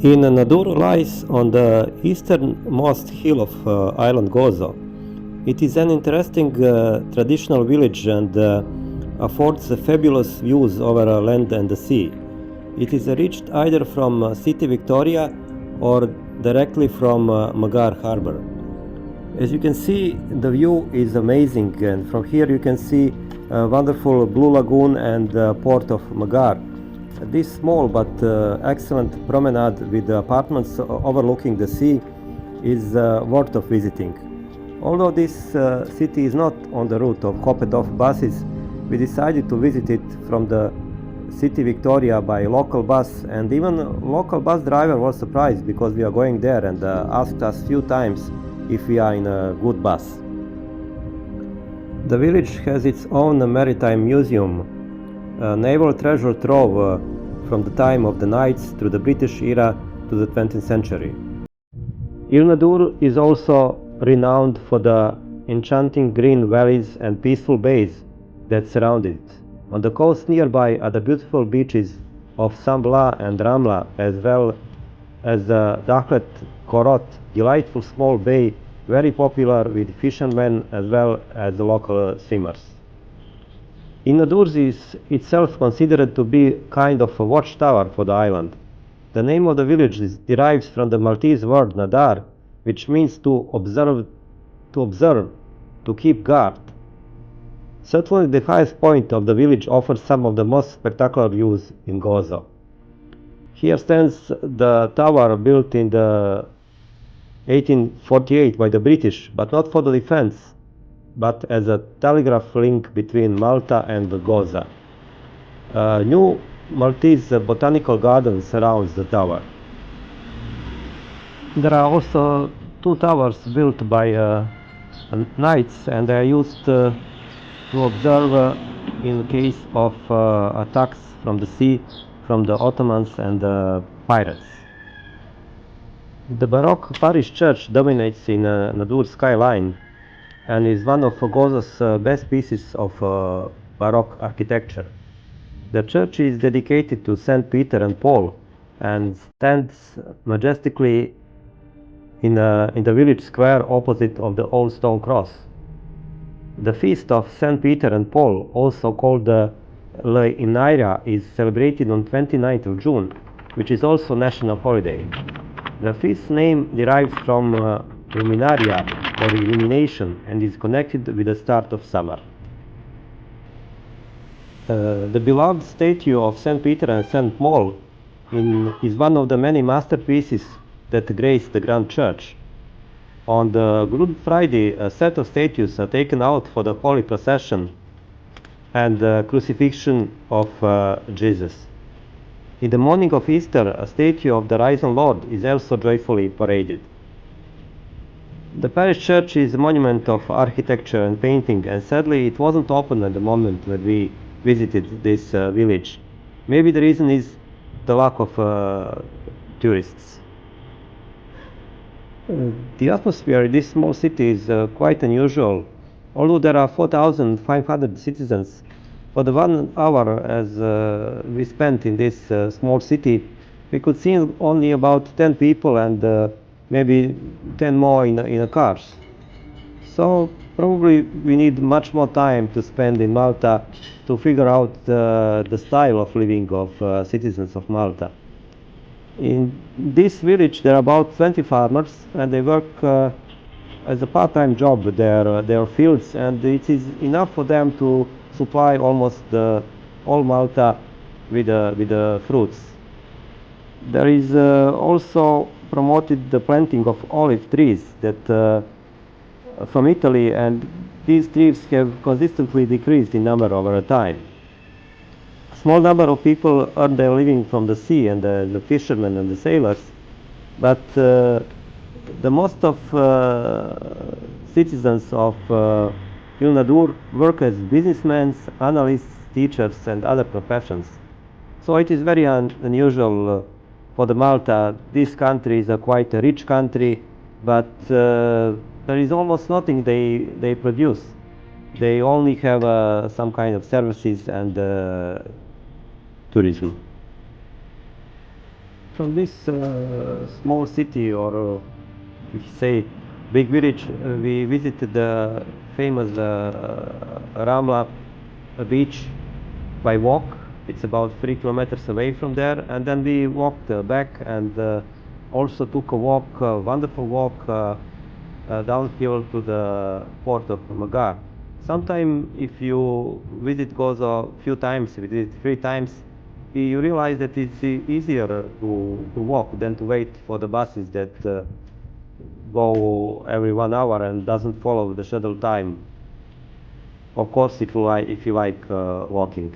In Nadur lies on the easternmost hill of Island Gozo. It is an interesting traditional village and affords fabulous views over land and the sea. It is reached either from City Victoria or directly from Mgar harbor. As you can see, the view is amazing, and from here you can see a wonderful blue lagoon and port of Mgar. This small but excellent promenade with apartments overlooking the sea is worth of visiting. Although this city is not on the route of hopped-off buses, we decided to visit it from the City Victoria by local bus, and even local bus driver was surprised because we are going there and asked us few times if we are in a good bus. The village has its own maritime museum, a naval treasure trove from the time of the knights through the British era to the 20th century. Island Nadur is also renowned for the enchanting green valleys and peaceful bays that surround it. On the coast nearby are the beautiful beaches of San Blas and Ramla, as well as the Dakhlet Korot, delightful small bay, very popular with fishermen as well as the local swimmers. Island Nadur is itself considered to be kind of a watchtower for the island. The name of the village derives from the Maltese word nadar, which means to observe, to keep guard. Certainly the highest point of the village offers some of the most spectacular views in Gozo. Here stands the tower built in the 1848 by the British, but not for the defense, but as a telegraph link between Malta and Gozo. A new Maltese botanical garden surrounds the tower. There are also two towers built by knights, and they are used to observe in case of attacks from the sea, from the Ottomans and the pirates. The Baroque Parish church dominates in Nadur skyline and is one of Gozo's best pieces of Baroque architecture. The church is dedicated to Saint Peter and Paul and stands majestically in the village square opposite of the old stone cross. The feast of Saint Peter and Paul, also called the Le Inaira, is celebrated on 29th of June, which is also national holiday. The feast name derives from luminaria, or illumination, and is connected with the start of summer. The beloved statue of Saint Peter and Saint Paul is one of the many masterpieces that grace the Grand Church. On the Good Friday, a set of statues are taken out for the Holy Procession and the crucifixion of Jesus. In the morning of Easter, a statue of the risen Lord is also joyfully paraded. The parish church is a monument of architecture and painting, and sadly it wasn't open at the moment when we visited this village. Maybe the reason is the lack of tourists. The atmosphere in this small city is quite unusual. Although there are 4,500 citizens, for the 1 hour as we spent in this small city, we could see only about 10 people and maybe 10 more in cars. So probably we need much more time to spend in Malta to figure out the style of living of citizens of Malta. In this village there are about 20 farmers, and they work as a part-time job with their fields, and it is enough for them to supply almost all Malta with the fruits. There is also promoted the planting of olive trees that from Italy, and these trees have consistently decreased in number over time. A small number of people earn their living from the sea and the fishermen and the sailors, but the most of citizens of Island Nadur work as businessmen, analysts, teachers, and other professions. So it is very unusual for the Malta. This country is a quite a rich country, but there is almost nothing they produce. They only have some kind of services and tourism. From this small city, or if you say big village, we visited the famous Ramla beach by walk. It's about 3 kilometers away from there, and then we walked back and also took a walk, a wonderful walk downhill to the port of Mgar. Sometime if you visit Gozo a few times, visit 3 times, you realize that it's easier to walk than to wait for the buses that go every 1 hour and doesn't follow the scheduled time. Of course, if you like walking.